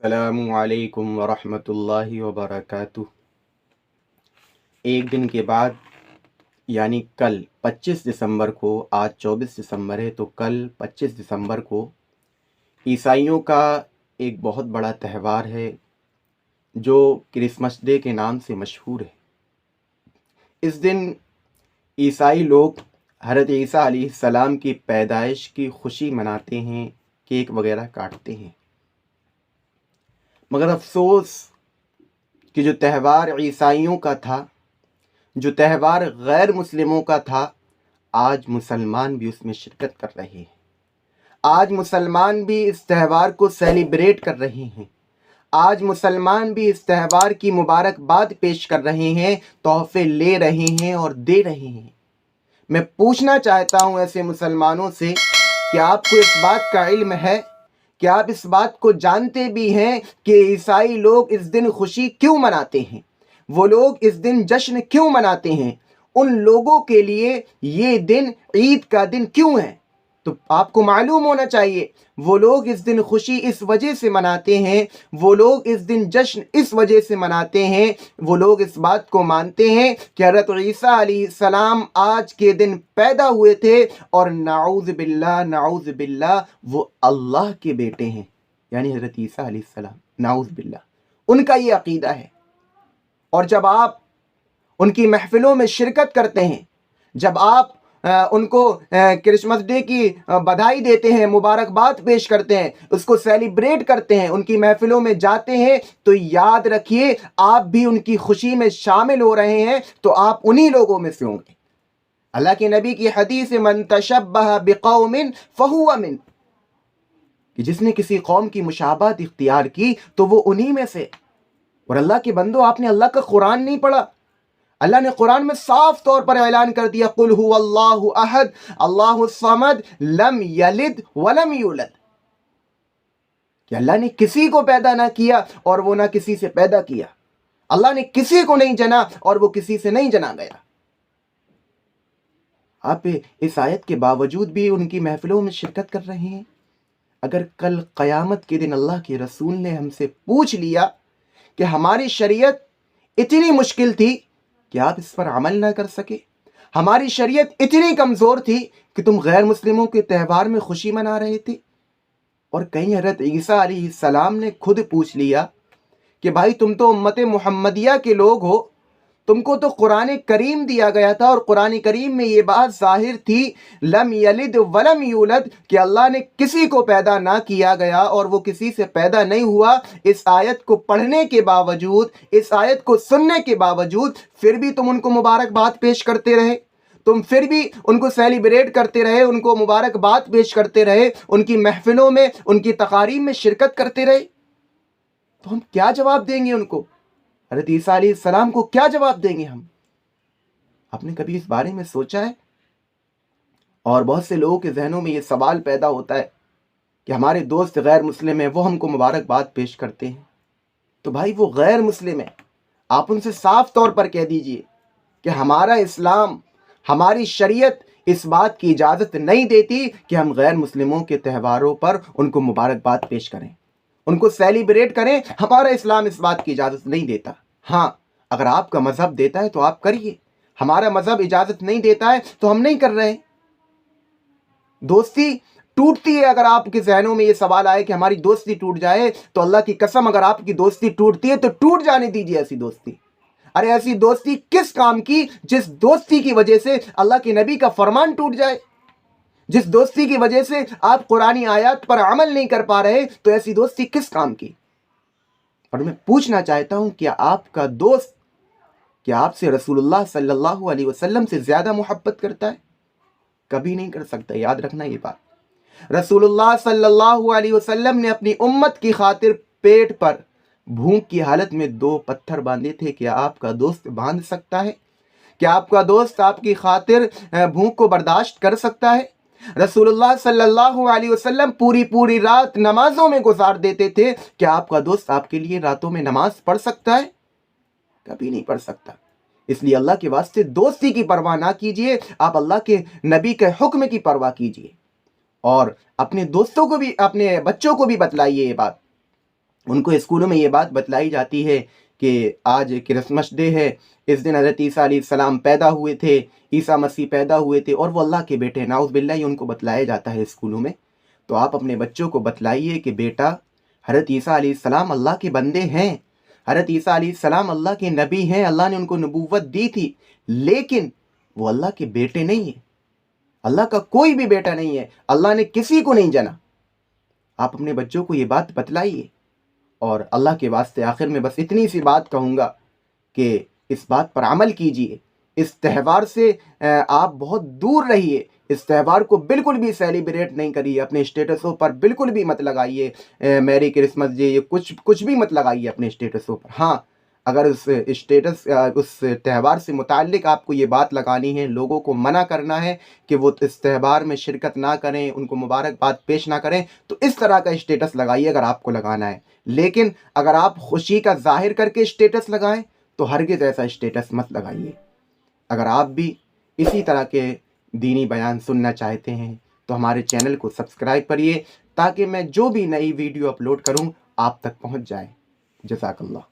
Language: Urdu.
السلام علیکم ورحمۃ اللہ وبرکاتہ۔ ایک دن کے بعد یعنی کل 25 دسمبر کو، آج 24 دسمبر ہے، تو کل 25 دسمبر کو عیسائیوں کا ایک بہت بڑا تہوار ہے جو کرسمس ڈے کے نام سے مشہور ہے۔ اس دن عیسائی لوگ حضرت عیسیٰ علیہ السلام کی پیدائش کی خوشی مناتے ہیں، کیک وغیرہ کاٹتے ہیں۔ مگر افسوس کہ جو تہوار عیسائیوں کا تھا، جو تہوار غیر مسلموں کا تھا، آج مسلمان بھی اس میں شرکت کر رہے ہیں۔ آج مسلمان بھی اس تہوار کو سیلیبریٹ کر رہے ہیں۔ آج مسلمان بھی اس تہوار کی مبارکباد پیش کر رہے ہیں، تحفے لے رہے ہیں اور دے رہے ہیں۔ میں پوچھنا چاہتا ہوں ایسے مسلمانوں سے کہ آپ کو اس بات کا علم ہے، کہ آپ اس بات کو جانتے بھی ہیں کہ عیسائی لوگ اس دن خوشی کیوں مناتے ہیں؟ وہ لوگ اس دن جشن کیوں مناتے ہیں؟ ان لوگوں کے لیے یہ دن عید کا دن کیوں ہے؟ تو آپ کو معلوم ہونا چاہیے، وہ لوگ اس دن خوشی اس وجہ سے مناتے ہیں، وہ لوگ اس دن جشن اس وجہ سے مناتے ہیں، وہ لوگ اس بات کو مانتے ہیں کہ حضرت عیسیٰ علیہ السلام آج کے دن پیدا ہوئے تھے، اور نعوذ باللہ وہ اللہ کے بیٹے ہیں، یعنی حضرت عیسیٰ علیہ السلام، نعوذ باللہ ان کا یہ عقیدہ ہے۔ اور جب آپ ان کی محفلوں میں شرکت کرتے ہیں، جب آپ ان کو کرسمس ڈے کی بدھائی دیتے ہیں، مبارکباد پیش کرتے ہیں، اس کو سیلیبریٹ کرتے ہیں، ان کی محفلوں میں جاتے ہیں، تو یاد رکھیے آپ بھی ان کی خوشی میں شامل ہو رہے ہیں، تو آپ انہی لوگوں میں سے ہوں گے۔ اللہ کے نبی کی حدیث من تشبہ بقوم فہو من، کہ جس نے کسی قوم کی مشابہت اختیار کی تو وہ انہی میں سے۔ اور اللہ کے بندو، آپ نے اللہ کا قرآن نہیں پڑھا؟ اللہ نے قرآن میں صاف طور پر اعلان کر دیا، قل هو اللہ احد اللہ الصمد لم یلد ولم یولد، کہ اللہ نے کسی کو پیدا نہ کیا اور وہ نہ کسی سے پیدا کیا۔ اللہ نے کسی کو نہیں جنا اور وہ کسی سے نہیں جنا گیا۔ آپ اس آیت کے باوجود بھی ان کی محفلوں میں شرکت کر رہے ہیں۔ اگر کل قیامت کے دن اللہ کے رسول نے ہم سے پوچھ لیا کہ ہماری شریعت اتنی مشکل تھی کہ آپ اس پر عمل نہ کر سکے، ہماری شریعت اتنی کمزور تھی کہ تم غیر مسلموں کے تہوار میں خوشی منا رہے تھے، اور کہیں حضرت عیسیٰ علیہ السلام نے خود پوچھ لیا کہ بھائی تم تو امت محمدیہ کے لوگ ہو، تم کو تو قرآن کریم دیا گیا تھا، اور قرآن کریم میں یہ بات ظاہر تھی لم یلد ولم یولد، کہ اللہ نے کسی کو پیدا نہ کیا گیا اور وہ کسی سے پیدا نہیں ہوا۔ اس آیت کو پڑھنے کے باوجود، اس آیت کو سننے کے باوجود پھر بھی تم ان کو مبارکباد پیش کرتے رہے، تم پھر بھی ان کو سیلیبریٹ کرتے رہے، ان کو مبارکباد پیش کرتے رہے، ان کی محفلوں میں، ان کی تقاریب میں شرکت کرتے رہے۔ تو ہم کیا جواب دیں گے ان کو؟ حضرت عیسیٰ علیہ السلام کو کیا جواب دیں گے ہم؟ آپ نے کبھی اس بارے میں سوچا ہے؟ اور بہت سے لوگوں کے ذہنوں میں یہ سوال پیدا ہوتا ہے کہ ہمارے دوست غیر مسلم ہیں، وہ ہم کو مبارکباد پیش کرتے ہیں۔ تو بھائی وہ غیر مسلم ہیں، آپ ان سے صاف طور پر کہہ دیجئے کہ ہمارا اسلام، ہماری شریعت اس بات کی اجازت نہیں دیتی کہ ہم غیر مسلموں کے تہواروں پر ان کو مبارکباد پیش کریں، ان کو سیلیبریٹ کریں۔ ہمارا اسلام اس بات کی اجازت نہیں دیتا۔ ہاں، اگر آپ کا مذہب دیتا ہے تو آپ کریے، ہمارا مذہب اجازت نہیں دیتا ہے تو ہم نہیں کر رہے۔ دوستی ٹوٹتی ہے، اگر آپ کے ذہنوں میں یہ سوال آئے کہ ہماری دوستی ٹوٹ جائے، تو اللہ کی قسم اگر آپ کی دوستی ٹوٹتی ہے تو ٹوٹ جانے دیجیے ایسی دوستی۔ ارے ایسی دوستی کس کام کی جس دوستی کی وجہ سے اللہ کے نبی کا فرمان ٹوٹ جائے، جس دوستی کی وجہ سے آپ قرآنی آیات پر عمل نہیں کر پا رہے، تو ایسی دوستی کس کام کی؟ اور میں پوچھنا چاہتا ہوں، کیا آپ کا دوست، کیا آپ سے رسول اللہ صلی اللہ علیہ وسلم سے زیادہ محبت کرتا ہے؟ کبھی نہیں کر سکتا، یاد رکھنا یہ بات۔ رسول اللہ صلی اللہ علیہ وسلم نے اپنی امت کی خاطر پیٹ پر بھوک کی حالت میں 2 پتھر باندھے تھے۔ کیا آپ کا دوست باندھ سکتا ہے؟ کیا آپ کا دوست آپ کی خاطر بھوک کو برداشت کر سکتا ہے؟ رسول اللہ صلی اللہ علیہ وسلم پوری رات نمازوں میں گزار دیتے تھے۔ کیا آپ کا دوست آپ کے لیے راتوں میں نماز پڑھ سکتا ہے؟ کبھی نہیں پڑھ سکتا۔ اس لیے اللہ کے واسطے دوستی کی پرواہ نہ کیجئے، آپ اللہ کے نبی کے حکم کی پرواہ کیجئے، اور اپنے دوستوں کو بھی، اپنے بچوں کو بھی بتلائیے یہ بات ان کو اسکولوں میں یہ بات بتلائی جاتی ہے کہ آج کرسمس ڈے ہے، اس دن حضرت عیسیٰ علیہ السلام پیدا ہوئے تھے، عیسیٰ مسیح پیدا ہوئے تھے اور وہ اللہ کے بیٹے، نعوذ باللہ یہ ان کو بتلایا جاتا ہے اسکولوں میں۔ تو آپ اپنے بچوں کو بتلائیے کہ بیٹا حضرت عیسیٰ علیہ السلام اللہ کے بندے ہیں، حضرت عیسیٰ علیہ السلام اللہ کے نبی ہیں، اللہ نے ان کو نبوت دی تھی، لیکن وہ اللہ کے بیٹے نہیں ہیں، اللہ کا کوئی بھی بیٹا نہیں ہے، اللہ نے کسی کو نہیں جنا۔ آپ اپنے بچوں کو یہ بات بتلائیے۔ اور اللہ کے واسطے آخر میں بس اتنی سی بات کہوں گا کہ اس بات پر عمل کیجئے، اس تہوار سے آپ بہت دور رہیے، اس تہوار کو بالکل بھی سیلیبریٹ نہیں کریے، اپنے اسٹیٹسوں پر بالکل بھی مت لگائیے میری کرسمس ڈے، یہ کچھ بھی مت لگائیے اپنے اسٹیٹسوں پر۔ ہاں اگر اس تہوار سے متعلق آپ کو یہ بات لگانی ہے، لوگوں کو منع کرنا ہے کہ وہ اس تہوار میں شرکت نہ کریں، ان کو مبارکباد پیش نہ کریں، تو اس طرح کا اسٹیٹس لگائیے اگر آپ کو لگانا ہے۔ لیکن اگر آپ خوشی کا ظاہر کر کے اسٹیٹس لگائیں تو ہرگز ایسا اسٹیٹس مت لگائیے۔ اگر آپ بھی اسی طرح کے دینی بیان سننا چاہتے ہیں تو ہمارے چینل کو سبسکرائب کریے تاکہ میں جو بھی نئی ویڈیو اپلوڈ کروں آپ تک پہنچ جائے۔ جزاک اللہ۔